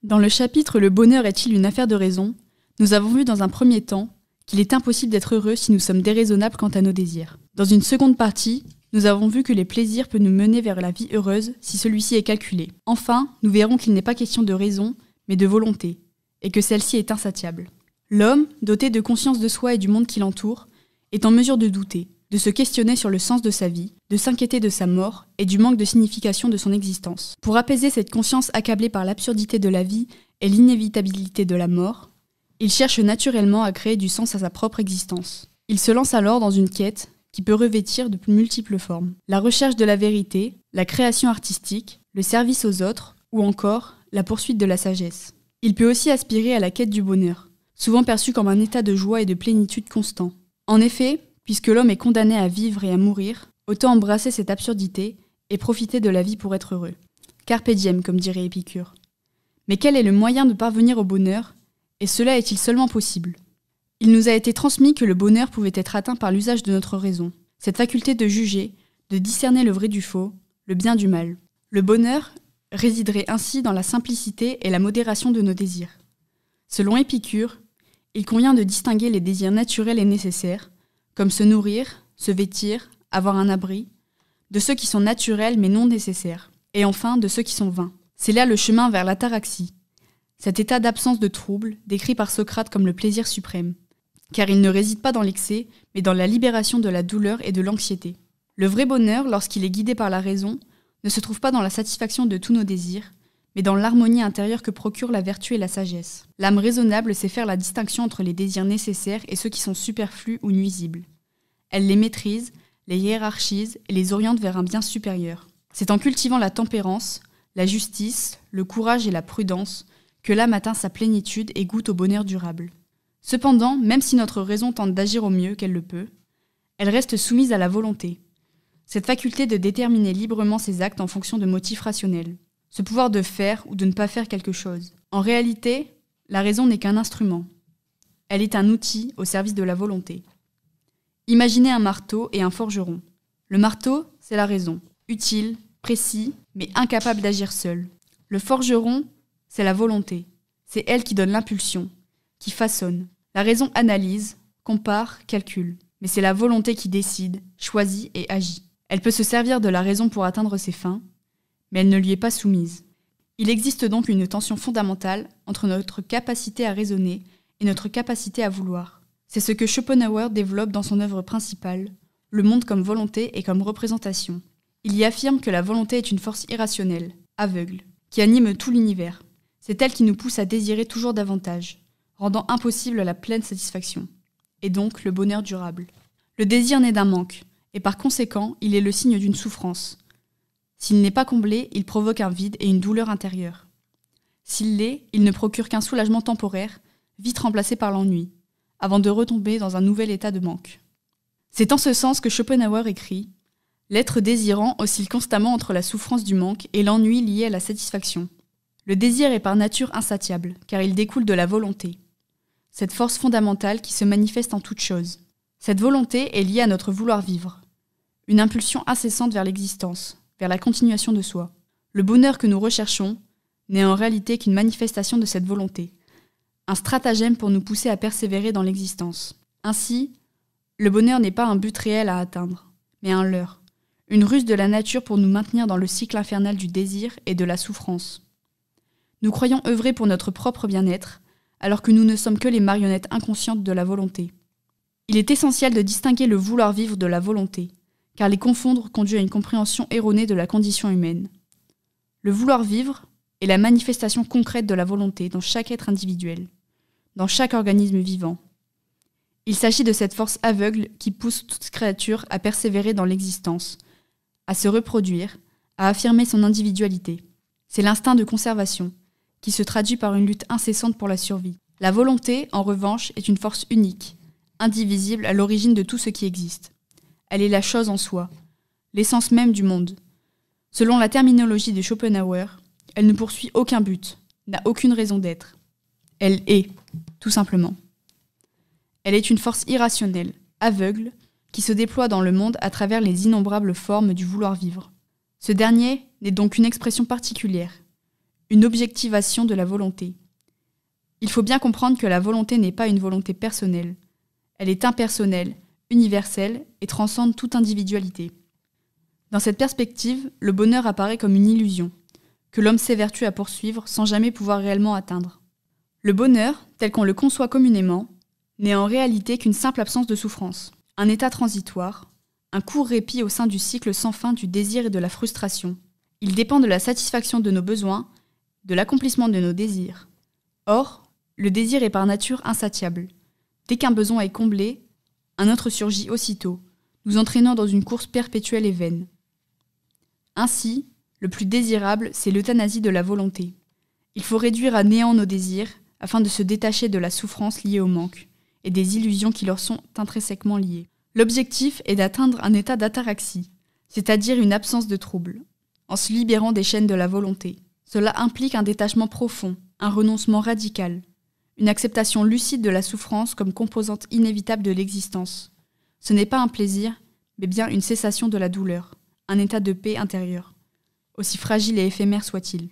Dans le chapitre « Le bonheur est-il une affaire de raison ?», nous avons vu dans un premier temps qu'il est impossible d'être heureux si nous sommes déraisonnables quant à nos désirs. Dans une seconde partie, nous avons vu que les plaisirs peuvent nous mener vers la vie heureuse si celui-ci est calculé. Enfin, nous verrons qu'il n'est pas question de raison, mais de volonté, et que celle-ci est insatiable. L'homme, doté de conscience de soi et du monde qui l'entoure, est en mesure de douter, de se questionner sur le sens de sa vie, de s'inquiéter de sa mort et du manque de signification de son existence. Pour apaiser cette conscience accablée par l'absurdité de la vie et l'inévitabilité de la mort, il cherche naturellement à créer du sens à sa propre existence. Il se lance alors dans une quête qui peut revêtir de multiples formes. La recherche de la vérité, la création artistique, le service aux autres, ou encore la poursuite de la sagesse. Il peut aussi aspirer à la quête du bonheur, souvent perçu comme un état de joie et de plénitude constant. En effet, puisque l'homme est condamné à vivre et à mourir, autant embrasser cette absurdité et profiter de la vie pour être heureux. Carpe diem, comme dirait Épicure. Mais quel est le moyen de parvenir au bonheur, et cela est-il seulement possible ? Il nous a été transmis que le bonheur pouvait être atteint par l'usage de notre raison, cette faculté de juger, de discerner le vrai du faux, le bien du mal. Le bonheur résiderait ainsi dans la simplicité et la modération de nos désirs. Selon Épicure, il convient de distinguer les désirs naturels et nécessaires, comme se nourrir, se vêtir, avoir un abri, de ceux qui sont naturels mais non nécessaires, et enfin de ceux qui sont vains. C'est là le chemin vers l'ataraxie, cet état d'absence de trouble décrit par Socrate comme le plaisir suprême, car il ne réside pas dans l'excès, mais dans la libération de la douleur et de l'anxiété. Le vrai bonheur, lorsqu'il est guidé par la raison, ne se trouve pas dans la satisfaction de tous nos désirs, mais dans l'harmonie intérieure que procure la vertu et la sagesse. L'âme raisonnable sait faire la distinction entre les désirs nécessaires et ceux qui sont superflus ou nuisibles. Elle les maîtrise, les hiérarchise et les oriente vers un bien supérieur. C'est en cultivant la tempérance, la justice, le courage et la prudence que l'âme atteint sa plénitude et goûte au bonheur durable. Cependant, même si notre raison tente d'agir au mieux qu'elle le peut, elle reste soumise à la volonté. Cette faculté de déterminer librement ses actes en fonction de motifs rationnels. Ce pouvoir de faire ou de ne pas faire quelque chose. En réalité, la raison n'est qu'un instrument. Elle est un outil au service de la volonté. Imaginez un marteau et un forgeron. Le marteau, c'est la raison. Utile, précis, mais incapable d'agir seul. Le forgeron, c'est la volonté. C'est elle qui donne l'impulsion, qui façonne. La raison analyse, compare, calcule. Mais c'est la volonté qui décide, choisit et agit. Elle peut se servir de la raison pour atteindre ses fins, mais elle ne lui est pas soumise. Il existe donc une tension fondamentale entre notre capacité à raisonner et notre capacité à vouloir. C'est ce que Schopenhauer développe dans son œuvre principale, Le monde comme volonté et comme représentation. Il y affirme que la volonté est une force irrationnelle, aveugle, qui anime tout l'univers. C'est elle qui nous pousse à désirer toujours davantage, rendant impossible la pleine satisfaction, et donc le bonheur durable. Le désir naît d'un manque, et par conséquent, il est le signe d'une souffrance. S'il n'est pas comblé, il provoque un vide et une douleur intérieure. S'il l'est, il ne procure qu'un soulagement temporaire, vite remplacé par l'ennui, avant de retomber dans un nouvel état de manque. C'est en ce sens que Schopenhauer écrit « L'être désirant oscille constamment entre la souffrance du manque et l'ennui lié à la satisfaction. Le désir est par nature insatiable, car il découle de la volonté. Cette force fondamentale qui se manifeste en toute chose. Cette volonté est liée à notre vouloir vivre. Une impulsion incessante vers l'existence, vers la continuation de soi. Le bonheur que nous recherchons n'est en réalité qu'une manifestation de cette volonté, un stratagème pour nous pousser à persévérer dans l'existence. Ainsi, le bonheur n'est pas un but réel à atteindre, mais un leurre, une ruse de la nature pour nous maintenir dans le cycle infernal du désir et de la souffrance. Nous croyons œuvrer pour notre propre bien-être, alors que nous ne sommes que les marionnettes inconscientes de la volonté. Il est essentiel de distinguer le vouloir vivre de la volonté, car les confondre conduit à une compréhension erronée de la condition humaine. Le vouloir vivre est la manifestation concrète de la volonté dans chaque être individuel, dans chaque organisme vivant. Il s'agit de cette force aveugle qui pousse toute créature à persévérer dans l'existence, à se reproduire, à affirmer son individualité. C'est l'instinct de conservation, qui se traduit par une lutte incessante pour la survie. La volonté, en revanche, est une force unique, indivisible à l'origine de tout ce qui existe. Elle est la chose en soi, l'essence même du monde. Selon la terminologie de Schopenhauer, elle ne poursuit aucun but, n'a aucune raison d'être. Elle est, tout simplement. Elle est une force irrationnelle, aveugle, qui se déploie dans le monde à travers les innombrables formes du vouloir vivre. Ce dernier n'est donc qu'une expression particulière, une objectivation de la volonté. Il faut bien comprendre que la volonté n'est pas une volonté personnelle. Elle est impersonnelle, universelle et transcende toute individualité. Dans cette perspective, le bonheur apparaît comme une illusion, que l'homme s'évertue à poursuivre sans jamais pouvoir réellement atteindre. Le bonheur, tel qu'on le conçoit communément, n'est en réalité qu'une simple absence de souffrance, un état transitoire, un court répit au sein du cycle sans fin du désir et de la frustration. Il dépend de la satisfaction de nos besoins, de l'accomplissement de nos désirs. Or, le désir est par nature insatiable. Dès qu'un besoin est comblé, un autre surgit aussitôt, nous entraînant dans une course perpétuelle et vaine. Ainsi, le plus désirable, c'est l'euthanasie de la volonté. Il faut réduire à néant nos désirs afin de se détacher de la souffrance liée au manque et des illusions qui leur sont intrinsèquement liées. L'objectif est d'atteindre un état d'ataraxie, c'est-à-dire une absence de trouble, en se libérant des chaînes de la volonté. Cela implique un détachement profond, un renoncement radical, une acceptation lucide de la souffrance comme composante inévitable de l'existence. Ce n'est pas un plaisir, mais bien une cessation de la douleur, un état de paix intérieure, aussi fragile et éphémère soit-il.